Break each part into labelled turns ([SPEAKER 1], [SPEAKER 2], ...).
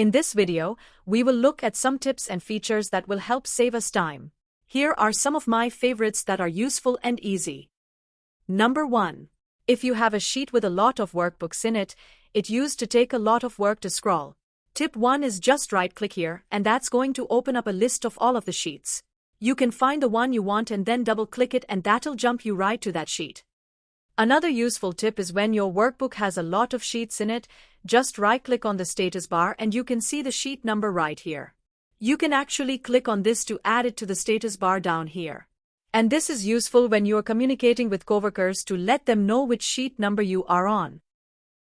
[SPEAKER 1] In this video, we will look at some tips and features that will help save us time. Here are some of my favorites that are useful and easy. Number 1. If you have a sheet with a lot of workbooks in it, it used to take a lot of work to scroll. Tip 1 is just right-click here, and that's going to open up a list of all of the sheets. You can find the one you want and then double-click it, and that'll jump you right to that sheet. Another useful tip is when your workbook has a lot of sheets in it, just right-click on the status bar and you can see the sheet number right here. You can actually click on this to add it to the status bar down here. And this is useful when you are communicating with coworkers to let them know which sheet number you are on.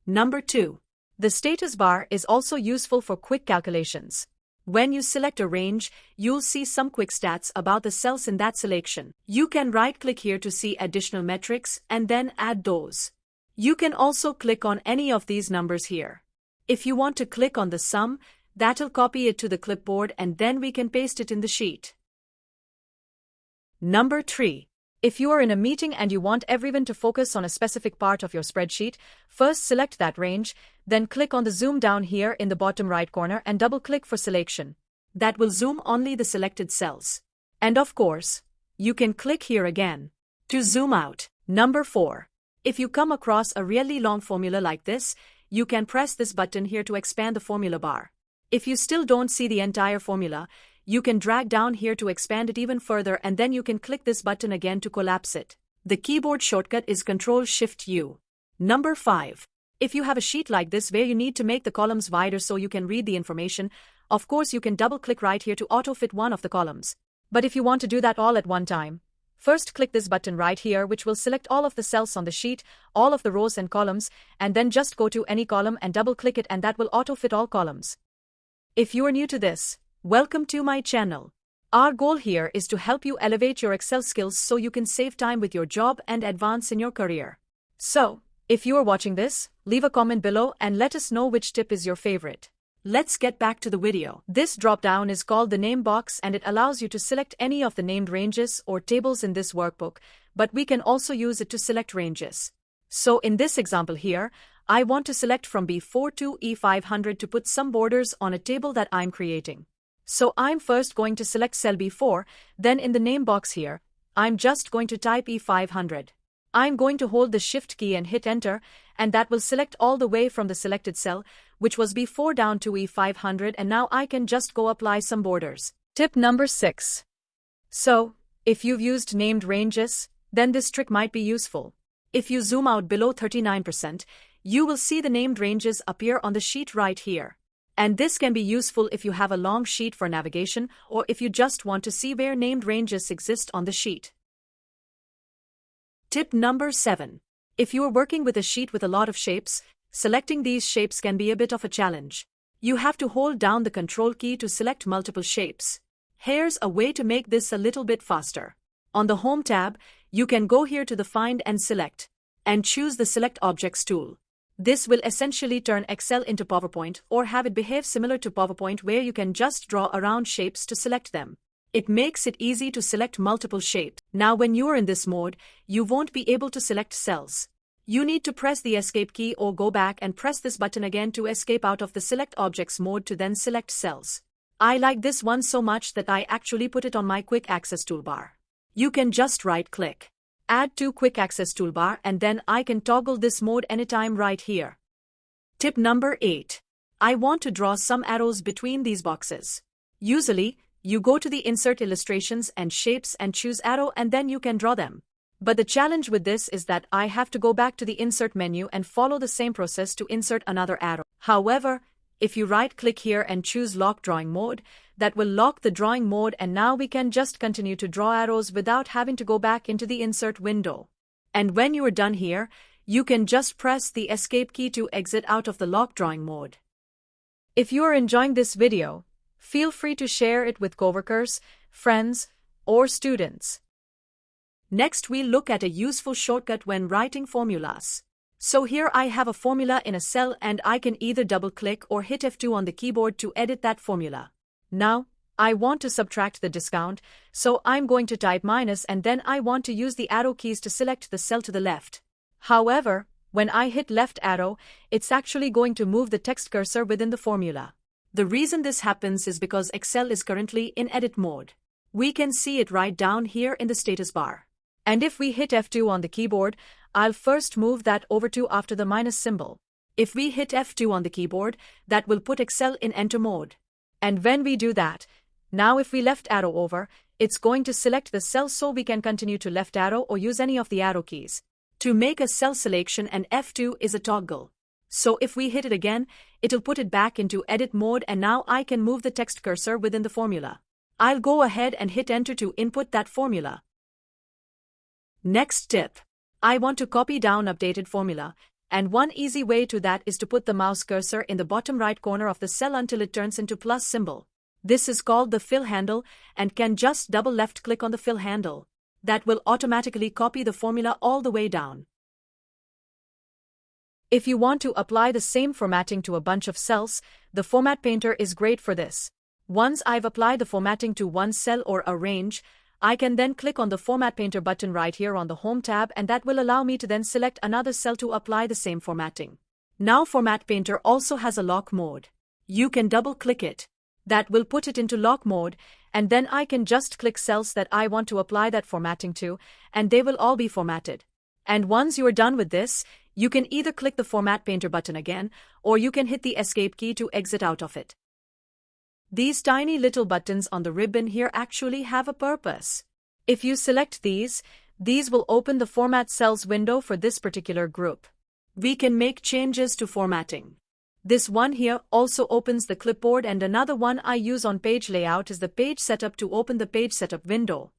[SPEAKER 1] Number 2. The status bar is also useful for quick calculations. When you select a range, you'll see some quick stats about the cells in that selection. You can right-click here to see additional metrics and then add those. You can also click on any of these numbers here. If you want to click on the sum, that'll copy it to the clipboard and then we can paste it in the sheet. Number 3. If you are in a meeting and you want everyone to focus on a specific part of your spreadsheet, first select that range, then click on the zoom down here in the bottom right corner and double-click for selection. That will zoom only the selected cells. And of course, you can click here again to zoom out. Number 4. If you come across a really long formula like this, you can press this button here to expand the formula bar. If you still don't see the entire formula, you can drag down here to expand it even further and then you can click this button again to collapse it. The keyboard shortcut is Ctrl-Shift-U. Number 5. If you have a sheet like this where you need to make the columns wider so you can read the information, of course you can double-click right here to auto-fit one of the columns. But if you want to do that all at one time, first click this button right here which will select all of the cells on the sheet, all of the rows and columns, and then just go to any column and double-click it and that will auto-fit all columns. If you are new to this, welcome to my channel. Our goal here is to help you elevate your Excel skills so you can save time with your job and advance in your career. So, if you are watching this, leave a comment below and let us know which tip is your favorite. Let's get back to the video. This drop-down is called the name box and it allows you to select any of the named ranges or tables in this workbook, but we can also use it to select ranges. So in this example here, I want to select from B4 to E500 to put some borders on a table that I'm creating. So I'm first going to select cell B4, then in the name box here, I'm just going to type E500. I'm going to hold the Shift key and hit Enter, and that will select all the way from the selected cell, which was B4 down to E500, and now I can just go apply some borders. Tip number 6. So, if you've used named ranges, then this trick might be useful. If you zoom out below 39%, you will see the named ranges appear on the sheet right here. And this can be useful if you have a long sheet for navigation or if you just want to see where named ranges exist on the sheet. Tip number 7. If you are working with a sheet with a lot of shapes, selecting these shapes can be a bit of a challenge. You have to hold down the Control key to select multiple shapes. Here's a way to make this a little bit faster. On the Home tab, you can go here to the Find and Select, and choose the Select Objects tool. This will essentially turn Excel into PowerPoint or have it behave similar to PowerPoint where you can just draw around shapes to select them. It makes it easy to select multiple shapes. Now when you are in this mode, you won't be able to select cells. You need to press the Escape key or go back and press this button again to escape out of the Select Objects mode to then select cells. I like this one so much that I actually put it on my Quick Access toolbar. You can just right-click, add to Quick Access toolbar, and then I can toggle this mode anytime right here. Tip number 8. I want to draw some arrows between these boxes. Usually, you go to the Insert Illustrations and Shapes and choose Arrow and then you can draw them. But the challenge with this is that I have to go back to the Insert menu and follow the same process to insert another arrow. However, if you right-click here and choose Lock Drawing Mode, that will lock the drawing mode and now we can just continue to draw arrows without having to go back into the Insert window. And when you are done here, you can just press the Escape key to exit out of the Lock Drawing mode. If you are enjoying this video, feel free to share it with coworkers, friends, or students. Next we look at a useful shortcut when writing formulas. So here I have a formula in a cell and I can either double-click or hit F2 on the keyboard to edit that formula. Now, I want to subtract the discount, so I'm going to type minus and then I want to use the arrow keys to select the cell to the left. However, when I hit left arrow, it's actually going to move the text cursor within the formula. The reason this happens is because Excel is currently in edit mode. We can see it right down here in the status bar. And if we hit F2 on the keyboard, I'll first move that over to after the minus symbol. If we hit F2 on the keyboard, that will put Excel in enter mode. And when we do that, now if we left arrow over, it's going to select the cell so we can continue to left arrow or use any of the arrow keys. To make a cell selection, and F2 is a toggle. So if we hit it again, it'll put it back into edit mode, and now I can move the text cursor within the formula. I'll go ahead and hit enter to input that formula. Next tip. I want to copy down updated formula, and one easy way to that is to put the mouse cursor in the bottom right corner of the cell until it turns into plus symbol. This is called the fill handle, and can just double left click on the fill handle. That will automatically copy the formula all the way down. If you want to apply the same formatting to a bunch of cells, the Format Painter is great for this. Once I've applied the formatting to one cell or a range, I can then click on the Format Painter button right here on the Home tab, and that will allow me to then select another cell to apply the same formatting. Now Format Painter also has a lock mode. You can double click it. That will put it into lock mode, and then I can just click cells that I want to apply that formatting to, and they will all be formatted. And once you are done with this, you can either click the Format Painter button again, or you can hit the Escape key to exit out of it. These tiny little buttons on the ribbon here actually have a purpose. If you select these will open the Format Cells window for this particular group. We can make changes to formatting. This one here also opens the clipboard, and another one I use on page layout is the Page Setup to open the Page Setup window.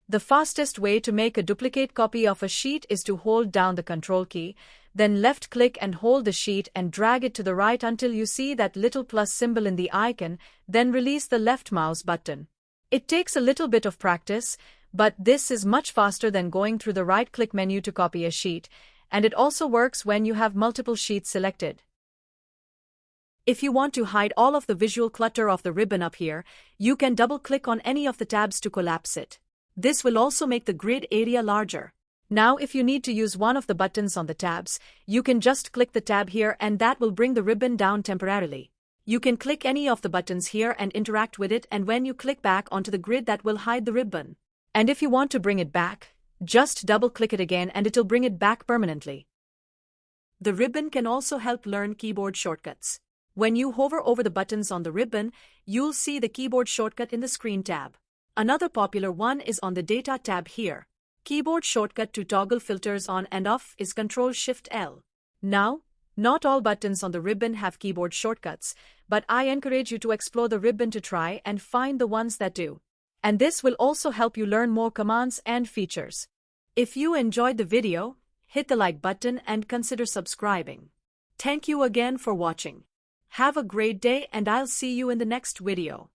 [SPEAKER 1] The fastest way to make a duplicate copy of a sheet is to hold down the Control key, then left-click and hold the sheet and drag it to the right until you see that little plus symbol in the icon, then release the left mouse button. It takes a little bit of practice, but this is much faster than going through the right-click menu to copy a sheet, and it also works when you have multiple sheets selected. If you want to hide all of the visual clutter of the ribbon up here, you can double-click on any of the tabs to collapse it. This will also make the grid area larger. Now if you need to use one of the buttons on the tabs, you can just click the tab here, and that will bring the ribbon down temporarily. You can click any of the buttons here and interact with it, and when you click back onto the grid, that will hide the ribbon. And if you want to bring it back, just double-click it again and it'll bring it back permanently. The ribbon can also help learn keyboard shortcuts. When you hover over the buttons on the ribbon, you'll see the keyboard shortcut in the Screen tab. Another popular one is on the Data tab here. Keyboard shortcut to toggle filters on and off is Ctrl-Shift-L. Now, not all buttons on the ribbon have keyboard shortcuts, but I encourage you to explore the ribbon to try and find the ones that do. And this will also help you learn more commands and features. If you enjoyed the video, hit the like button and consider subscribing. Thank you again for watching. Have a great day, and I'll see you in the next video.